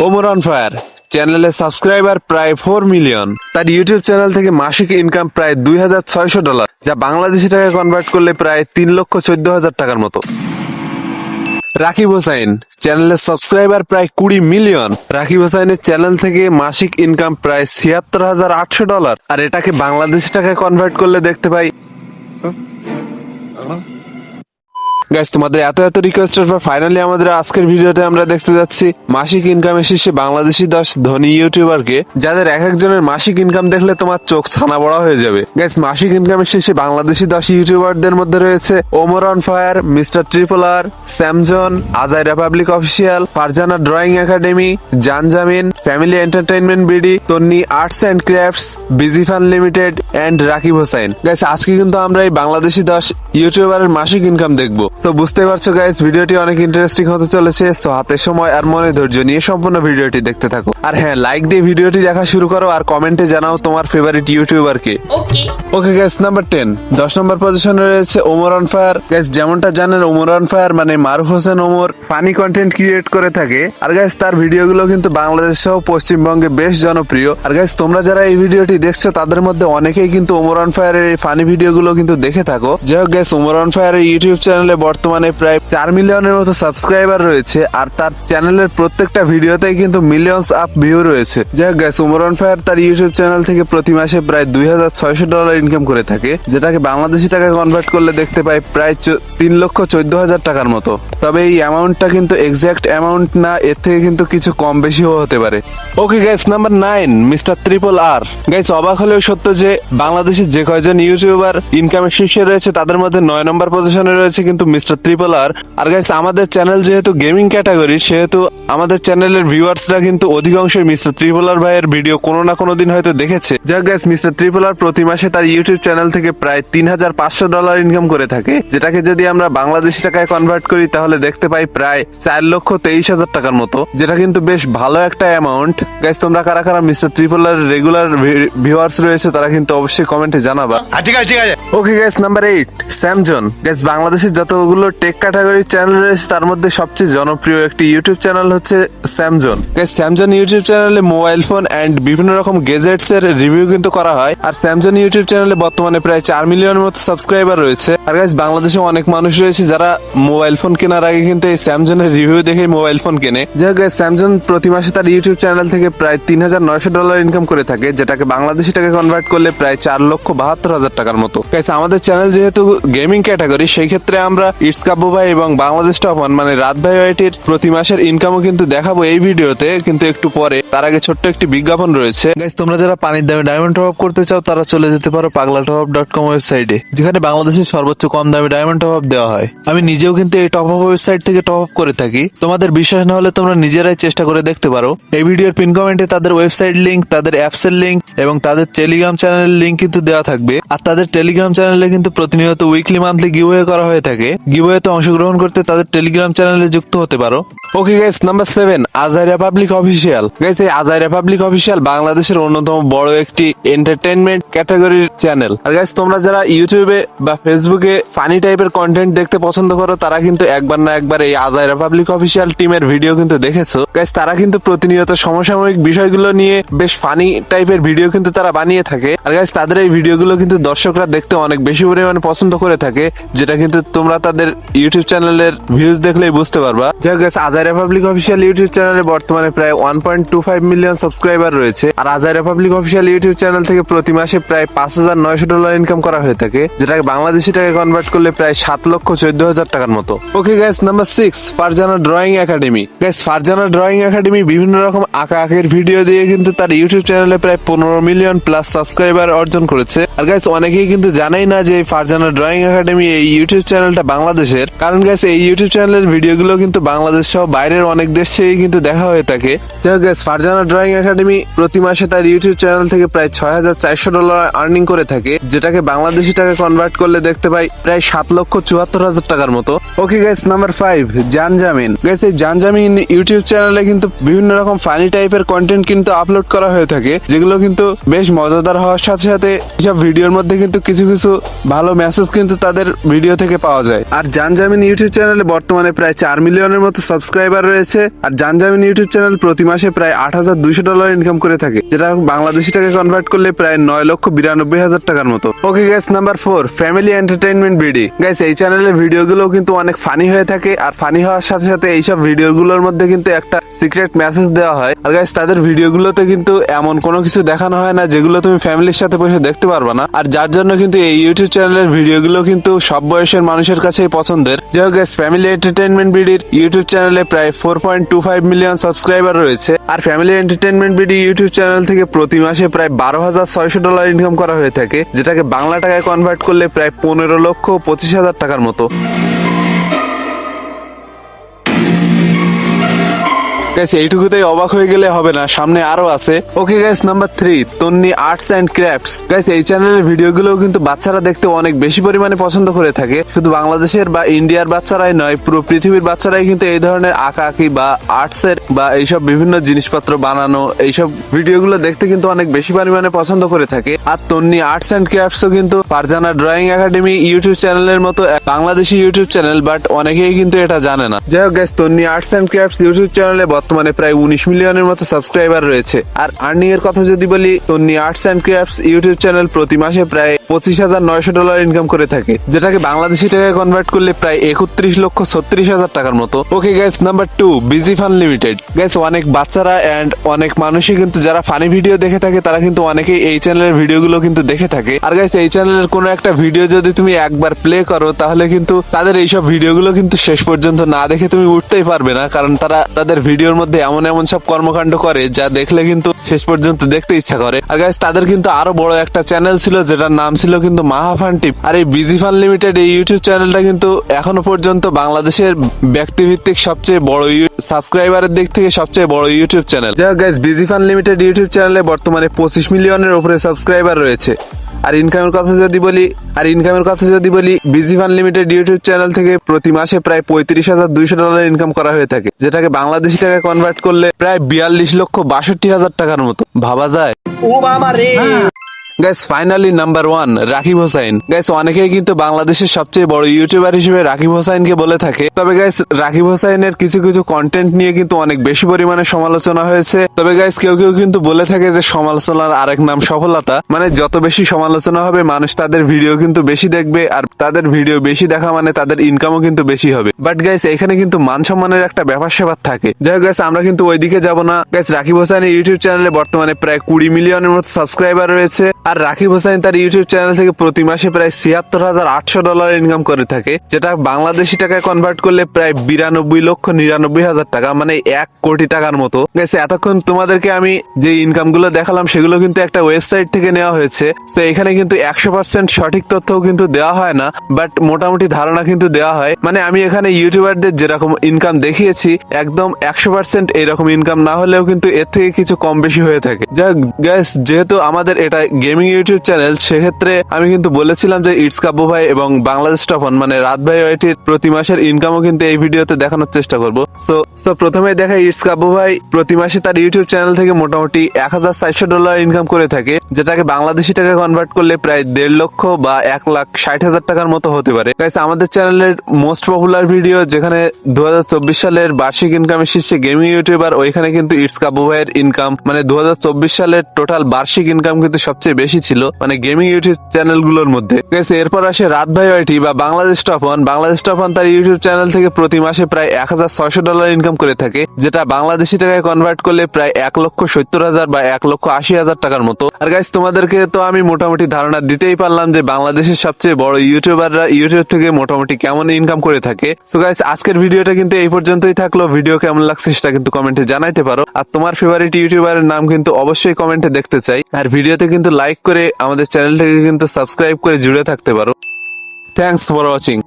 Omar on fire চ্যানেলের subscriber প্রায় 4 million. তার ইউটিউব চ্যানেল থেকে মাসিক ইনকাম প্রায় $2,600, যা বাংলাদেশি টাকায় কনভার্ট করলে প্রায় 3,14,000 টাকার মতো। রাকিব হোসাইন চ্যানেলের সাবস্ক্রাইবার প্রায় 20 মিলিয়ন। রাকিব হোসাইনের চ্যানেল থেকে মাসিক ইনকাম প্রায় $76,800, আর এটাকে বাংলাদেশি টাকায় কনভার্ট করলে দেখতে পাই। গাইস, তোমাদের এত রিকোয়েস্টের পর ফাইনালি আমাদের আজকের ভিডিওতে আমরা দেখতে যাচ্ছি মাসিক ইনকামের শীর্ষে বাংলাদেশি 10 ধনী ইউটিউবারকে, যাদের এক একজনের মাসিক ইনকাম দেখলে তোমার চোখ ছানা বড়া হয়ে যাবে। গাইস, মাসিক ইনকামের শীর্ষে বাংলাদেশি 10 ইউটিউবারদের মধ্যে রয়েছে Omar on fire, mister triple R, Samzone, আজাই republic official, Farzana drawing academy, জানজামিন, family entertainment BD, Tonni arts and crafts, busy fun limited and Rakib Hossain. Guys, আজকে কিন্তু আমরা এই বাংলাদেশি 10 ইউটিউবারের মাসিক ইনকাম দেখবো। তো বুঝতে পারছো গাইস, ভিডিওটি অনেক ইন্টারেস্টিং হতে চলেছে। সো হাতে সময় আর মনে ধৈর্য নিয়ে সম্পূর্ণ ভিডিওটি দেখতে থাকো। আর হ্যাঁ, লাইক দিয়ে ভিডিওটি দেখা শুরু করো আর কমেন্টে জানাও তোমার ফেভারিট ইউটিউবার কে। ওকে গাইস, নাম্বার 10 10 নম্বর পজিশনে রয়েছে ওমর অন ফায়ার। গাইস, যেমনটা জানেন ওমর অন ফায়ার মানে Maruf Hossain Omar funny content create করে থাকে। আর গাইস, তার ভিডিওগুলো কিন্তু বাংলাদেশ সহ পশ্চিমবঙ্গে বেশ জনপ্রিয়। আর গাইস, তোমরা যারা এই ভিডিওটি দেখছো তাদের মধ্যে অনেকেই কিন্তু ওমর অন ফায়ারের এই ফানি ভিডিওগুলো কিন্তু দেখে থাকো। যাই হোক গাইস, ওমর অন ফায়ারের ইউটিউব চ্যানেলে বর্তমানে প্রায় 4 মিলিয়নের মতো সাবস্ক্রাইবার রয়েছে, আর তার চ্যানেলের প্রত্যেকটা ভিডিওতেই কিন্তু মিলিয়নস আপ ভিউ রয়েছে। যাই হোক গাইস, ওমর অন ফায়ার তার ইউটিউব চ্যানেল থেকে প্রতি মাসে প্রায় $2,600 ইনকাম করে থাকে, যেটাকে বাংলাদেশি টাকায় কনভার্ট করলে দেখতে পাই প্রায় 3,14,000 টাকার মতো। তবে এই অ্যামাউন্টটা কিন্তু এক্সাক্ট অ্যামাউন্ট না, এর থেকে কিন্তু কিছু কম বেশিও হতে পারে। Okay guys, number 9 mister triple R. Guys, অবাক হলেও সত্য যে বাংলাদেশের যে কয়জন ইউটিউবার ইনকামের শীর্ষে রয়েছে তাদের মধ্যে 9 নম্বর পজিশনে রয়েছে কিন্তু মিস্টার ট্রিপল আর। আর গাইস, আমাদের চ্যানেল যেহেতু গেমিং ক্যাটাগরি, সেহেতু আমাদের চ্যানেলের ভিউয়ার্সরা কিন্তু অধিকাংশই মিস্টার ট্রিপল আর ভাইয়ের ভিডিও কোনো না কোনো দিন হয়তো দেখেছে। যাক গাইস, মিস্টার ট্রিপল আর প্রতি মাসে তার ইউটিউব চ্যানেল থেকে প্রায় $3,500 ইনকাম করে থাকে, যেটাকে যদি আমরা বাংলাদেশি টাকায় কনভার্ট করি তাহলে দেখতে পাই প্রায় 4,23,000 টাকার মতো, যেটা কিন্তু বেশ ভালো একটা অ্যামাউন্ট। গাইস, তোমরা কারা কারা মিস্টার ট্রিপল আর রেগুলার ভিউয়ার্স রয়েছে তারা কিন্তু অবশ্যই কমেন্টে জানাবা। ঠিক আছে। Okay guys, number 8 স্যামজন। গাইস, বাংলাদেশের যতগুলো টেক ক্যাটাগরির চ্যানেল রয়েছে তার মধ্যে সবচেয়ে জনপ্রিয় একটি ইউটিউব চ্যানেল হচ্ছে স্যামজন। গাইস, স্যামজন ইউটিউব চ্যানেলে মোবাইল ফোন এন্ড বিভিন্ন রকম গেজেটস এর রিভিউ কিন্তু করা হয়। আর স্যামজন ইউটিউব চ্যানেলে বর্তমানে প্রায় 4 মিলিয়নের মতো সাবস্ক্রাইবার রয়েছে। আর গাইস, বাংলাদেশে অনেক মানুষ রয়েছে যারা মোবাইল ফোন কেনার আগে কিন্তু এই স্যামজনের রিভিউ দেখে মোবাইল ফোন কেনে। যাই গাইস, স্যামজন প্রতি মাসে তার ইউটিউব চ্যানেল থেকে প্রায় $3,900 ইনকাম করে থাকে, যেটাকে বাংলাদেশি টাকায় কনভার্ট করলে প্রায় 4,72,000 টাকার মতো। গাইস, আমাদের চ্যানেল যেহেতু গেমিং ক্যাটাগরি, সেই ক্ষেত্রে আমরা ইটস কাব্বু ভাই এবং বাংলাদেশ টপ 1 মানে রাত ভাই ওয়াইটির প্রতি মাসের ইনকামও কিন্তু দেখাবো এই ভিডিওতে, কিন্তু একটু পরে। তার আগে ছোট্ট একটি বিজ্ঞাপন রয়েছে। গাইস, তোমরা যারা পানির দামে ডায়মন্ড টপ আপ করতে চাও তারা চলে যেতে পারো paglatopap.com ওয়েবসাইটে, যেখানে বাংলাদেশের সর্বোচ্চ কম দামে ডায়মন্ড টপ আপ দেওয়া হয়। আমি নিজেও কিন্তু এই টপ আপ ওয়েবসাইট থেকে টপ আপ করে থাকি। তোমাদের বিশ্বাস না হলে তোমরা নিজেরাই চেষ্টা করে দেখতে পারো। এই ভিডিওর পিন কমেন্টে তাদের ওয়েবসাইট লিংক, তাদের অ্যাপস এর লিংক এবং তাদের টেলিগ্রাম চ্যানেলের লিংক কিন্তু দেওয়া থাকবে। আর তাদের টেলিগ্রাম চ্যানেলে কিন্তু প্রতিনিয়ত উইকলি মান্থলি গিভওয়ে করা হয়ে থাকে। গিভওয়েতে অংশগ্রহণ করতে তাদের টেলিগ্রাম চ্যানেলে যুক্ত হতে পারো। ওকে গাইস, নাম্বার 7 আজাই রিপাবলিক অফিসিয়াল। গাইস, এই আজাই রিপাবলিক অফিসিয়াল বাংলাদেশের অন্যতম বড় একটি এন্টারটেইনমেন্ট ক্যাটাগরির চ্যানেল। আর গাইস, তোমরা যারা ইউটিউবে বা ফেসবুকে ফানি টাইপের কন্টেন্ট দেখতে পছন্দ করো তারা কিন্তু একবার না একবার এই আজাই রিপাবলিক অফিসিয়াল টিমের ভিডিও কিন্তু দেখেছো। গাইস, তারা কিন্তু প্রতিনিয়ত সমসাময়িক বিষয়গুলো নিয়ে বেশ ফানি টাইপের ভিডিও কিন্তু তারা বানিয়ে থাকে। আর গাইস, তাদের এই ভিডিওগুলো কিন্তু দর্শকরা দেখতে অনেক বেশি পরিমাণে পছন্দ করে থাকে, যেটা কিন্তু তোমরা তাদের ইউটিউব চ্যানেলের ভিউজ দেখলেই বুঝতে পারবা। যাই হোক গাইস, আজাই রিপাবলিক অফিসিয়াল ইউটিউব চ্যানেলে বর্তমানে প্রায় 1.25 মিলিয়ন সাবস্ক্রাইবার রয়েছে। আর আজাই রিপাবলিক অফিসিয়াল ইউটিউব চ্যানেল থেকে প্রতি মাসে প্রায় $5,900 ইনকাম করা হয়ে থাকে, যেটাকে বাংলাদেশি টাকায় কনভার্ট করলে প্রায় 7,14,000 টাকার মতো। ওকে guys, number 6 Farzana drawing academy. Guys, Farzana drawing academy বিভিন্ন রকম আঁকাআঁকির ভিডিও দিয়ে কিন্তু তার ইউটিউব চ্যানেলে প্রায় 15 মিলিয়ন প্লাস সাবস্ক্রাইবার অর্জন করেছে। আর গাইস, অনেকেই কিন্তু জানাই না যে ফারজানা ড্রয়িং একাডেমি এই ইউটিউব চ্যানেলটা বাংলাদেশের। কারণ গাইস, এই ইউটিউব চ্যানেলের ভিডিওগুলো কিন্তু বাংলাদেশ সহ বাইরের অনেক দেশ থেকেই কিন্তু দেখা হয়ে থাকে। যাই হোক গাইস, ফারজানা ড্রয়িং একাডেমি প্রতি মাসে তার ইউটিউব চ্যানেল থেকে প্রায় $6,400 আর্নিং করে থাকে, যেটাকে বাংলাদেশি টাকা কনভার্ট করলে দেখতে পাই প্রায় 7,74,000 টাকার মতো। ওকে গাইস, নাম্বার 5 জানজামিন। গাইস, এই জানজামিন ইউটিউব চ্যানেলে কিন্তু বিভিন্ন রকম ফানি টাইপের কন্টেন্ট কিন্তু আপলোড করা হয়ে থাকে, যেগুলো কিন্তু বেশ মজাদার হওয়ার সাথে সাথে এসব ভিডিওর মধ্যে কিন্তু কিছু কিছু ভালো মেসেজ কিন্তু তাদের ভিডিও থেকে পাওয়া যায়। আর জানজামিন ইউটিউব চ্যানেলে বর্তমানে প্রায় 4 মিলিয়নের মতো সাবস্ক্রাইবার রয়েছে। আর জানজামিন ইউটিউব চ্যানেল প্রতি মাসে প্রায় $8,200 ইনকাম করে থাকে, যেটা বাংলাদেশি টাকায় কনভার্ট করলে প্রায় 9,92,000 টাকার মতো। ওকে guys, number 4, family entertainment BD. Guys এই চ্যানেলের ভিডিওগুলো কিন্তু অনেক ফানি হয়ে থাকে, আর ফানি হওয়ার সাথে সাথে এইসব ভিডিওগুলোর মধ্যে কিন্তু একটা সিক্রেট মেসেজ দেওয়া হয়। আর গাইস তাদের ভিডিওগুলোতে কিন্তু এমন কোনো কিছু দেখানো হয় না যেগুলো তুমি ফ্যামিলির সাথে বসে দেখতে পারবা না, আর যার জন্য কিন্তু এই ইউটিউব চ্যানেলের ভিডিওগুলো কিন্তু সব বয়সের মানুষের কাছেই পছন্দের। যাই হোক গাইস, ফ্যামিলি এন্টারটেইনমেন্ট বিডির ইউটিউব চ্যানেলে প্রায় 4.25 মিলিয়ন সাবস্ক্রাইবার রয়েছে, আর family entertainment BD YouTube channel থেকে প্রতি মাসে প্রায় $12,600 ইনকাম করা হয়ে থাকে, যেটাকে বাংলা টাকায় কনভার্ট করলে প্রায় 15,25,000 টাকার মতো। গাইস এইটুকুতেই অবাক হয়ে গেলে হবে না, সামনে আরো আছে। Okay guys, number 3, Tonni arts and Crafts. Guys এই চ্যানেলের ভিডিওগুলো কিন্তু বাচ্চারা দেখতে অনেক বেশি পরিমাণে পছন্দ করে থাকে। শুধু বাংলাদেশের বা ইন্ডিয়ার বাচ্চারাই নয়, পুরো পৃথিবীর বাচ্চারাই কিন্তু এই ধরনের আঁকাআঁকি বা আর্টসের বা এইসব বিভিন্ন জিনিসপত্র বানানো এইসব ভিডিওগুলো দেখতে কিন্তু অনেক বেশি পরিমাণে পছন্দ করে থাকে। আর তন্নি আর্টস এন্ড ক্রাফটসও কিন্তু ফারজানা ড্রয়িং একাডেমি ইউটিউব চ্যানেলের মতো বাংলাদেশি ইউটিউব চ্যানেল, বাট অনেকেই কিন্তু এটা জানে না। যাই হোক guys, Tonni arts and crafts YouTube চ্যানেলে বর্তমানে প্রায় 19 মিলিয়নের মতো সাবস্ক্রাইবার রয়েছে। আর আর্নিং এর কথা যদি বলি, Tonni arts and crafts YouTube channel প্রতি মাসে প্রায় $25,900 ইনকাম করে থাকে, যেটাকে বাংলাদেশি টাকায় কনভার্ট করলে প্রায় 31,36,000 টাকার মতো। ওকে guys, number 2, busy fun limited. Guys অনেক বাচ্চারা এন্ড অনেক মানুষই কিন্তু যারা ফানি ভিডিও দেখে থাকে, তারা কিন্তু অনেকেই এই চ্যানেলের ভিডিওগুলো কিন্তু দেখে থাকে। আর গাইস এই চ্যানেলের কোনো একটা ভিডিও যদি তুমি একবার প্লে করো, তাহলে কিন্তু তাদের এইসব ভিডিওগুলো কিন্তু শেষ পর্যন্ত না দেখে তুমি উঠতেই পারবে না, কারণ তারা তাদের ভিডিওর মধ্যে এমন এমন সব কর্মকাণ্ড করে যা দেখলে কিন্তু শেষ পর্যন্ত দেখতে ইচ্ছা করে। আর গাইস তাদের কিন্তু আরো বড় একটা চ্যানেল ছিল, যেটার নাম ছিল কিন্তু মাহা ফান টিপ। আর এই বিজি ফান লিমিটেড এই ইউটিউব চ্যানেলটা কিন্তু এখনো পর্যন্ত বাংলাদেশের ব্যক্তিভিত্তিক সবচেয়ে বড় সাবস্ক্রাইবারের দিক থেকে সবচেয়ে বড় ইউটিউব চ্যানেল। যাই হোক guys, busy fun limited YouTube চ্যানেলে বর্তমানে 25 মিলিয়নের উপরে সাবস্ক্রাইবার রয়েছে। আর ইনকামের কথা যদি বলি, busy fun limited YouTube channel থেকে প্রতি মাসে প্রায় $35,200 ইনকাম করা হয়ে থাকে, যেটাকে বাংলাদেশি টাকায় কনভার্ট করলে প্রায় 42,62,000 টাকার মতো। ভাবা যায়? ও বাবা রে। Guys finally number 1, Rakib Hossain. Guys অনেকেই কিন্তু বাংলাদেশের সবচেয়ে বড় ইউটিউবার হিসেবে রাকিব হোসাইনকে বলে থাকে। তবে গাইস রাকিব হোসাইনের কিছু কিছু কন্টেন্ট নিয়ে কিন্তু অনেক বেশি পরিমাণে সমালোচনা হয়েছে। তবে গাইস কেউ কেউ কিন্তু বলে থাকে যে সমালোচনার আরেক নাম সফলতা, মানে যত বেশি সমালোচনা হবে মানুষ তাদের ভিডিও কিন্তু বেশি দেখবে, আর তাদের ভিডিও বেশি দেখা মানে তাদের ইনকামও কিন্তু বেশি হবে। বাট গাইস এখানে কিন্তু মান সম্মানের একটা ব্যাপার স্যাপার থাকে। যাই হোক গাইস, আমরা কিন্তু ওইদিকে যাব না। গাইস রাকিব হোসাইনের ইউটিউব চ্যানেলে বর্তমানে প্রায় 20 মিলিয়নের মতো সাবস্ক্রাইবার রয়েছে, আর রাকিব হোসাইন তার ইউটিউব চ্যানেল থেকে প্রতি মাসে প্রায় $76,800 ইনকাম করে থাকে, যেটা বাংলাদেশি টাকায় কনভার্ট করলে প্রায় 92,99,000 টাকা, মানে 1 কোটি টাকার মতো। গেছে এতক্ষণ তোমাদেরকে আমি যে ইনকাম গুলো দেখালাম সেগুলো কিন্তু একটা ওয়েবসাইট থেকে নেওয়া হয়েছে, তো এখানে কিন্তু 100% সঠিক তথ্যও কিন্তু দেওয়া হয় না, বাট মোটামুটি ধারণা কিন্তু দেওয়া হয়। মানে আমি এখানে ইউটিউবারদের যেরকম ইনকাম দেখিয়েছি একদম 100% এইরকম ইনকাম না হলেও কিন্তু এর থেকে কিছু কম বেশি হয়ে থাকে। যাই গাইস, যেহেতু আমাদের এটা গেমিং ইউটিউব চ্যানেল, সেক্ষেত্রে আমি কিন্তু বলেছিলাম যে ইটস কাব্বু ভাই এবং বাংলাদেশ টপন মানে রাত ভাই ওয়াইটির প্রতি মাসের ইনকামও কিন্তু এই ভিডিওতে দেখানোর চেষ্টা করবো। সো প্রথমে দেখা ইটস কাব্বু ভাই প্রতি মাসে তার ইউটিউব চ্যানেল থেকে মোটামুটি $1,400 ইনকাম করে থাকে, যেটাকে বাংলাদেশি টাকা কনভার্ট করলে প্রায় 1.5 লক্ষ বা 1,60,000 টাকার মতো হতে পারে। গাইস আমাদের চ্যানেলের মোস্ট পপুলার ভিডিও, যেখানে 2024 সালের বার্ষিক ইনকামের শীর্ষে গেমিং ইউটিউবার, ওইখানে কিন্তু ইটস কাব্বু ভাইয়ের ইনকাম মানে 2024 সালের টোটাল বার্ষিক ইনকাম কিন্তু সবচেয়ে বেশি ছিল মানে গেমিং ইউটিউব চ্যানেলগুলোর মধ্যে। এরপর আসে রাত ভাই ওয়াইটি বা বাংলাদেশ টপন। বাংলাদেশ টপন তার ইউটিউব চ্যানেল থেকে প্রতি মাসে প্রায় $1,600 ইনকাম করে থাকে, যেটা বাংলাদেশি টাকায় কনভার্ট করলে প্রায় 1,70,000 বা 1,80,000 টাকার মতো। আর গাইস তোমাদেরকে তো আমি মোটামুটি ধারণা দিতেই পারলাম যে বাংলাদেশের সবচেয়ে বড় ইউটিউবাররা ইউটিউব থেকে মোটামুটি কেমন ইনকাম করে থাকে। সো গাইস আজকের ভিডিওটা কিন্তু এই পর্যন্তই থাকলো। ভিডিও কেমন লাগছে সেটা কিন্তু কমেন্টে জানাইতে পারো, আর তোমার ফেভারিট ইউটিউবারের নাম কিন্তু অবশ্যই কমেন্টে দেখতে চাই। আর ভিডিওতে কিন্তু লাইক করে আমাদের চ্যানেলটাকে কিন্তু সাবস্ক্রাইব করে জুড়ে থাকতে পারো। Thanks for watching.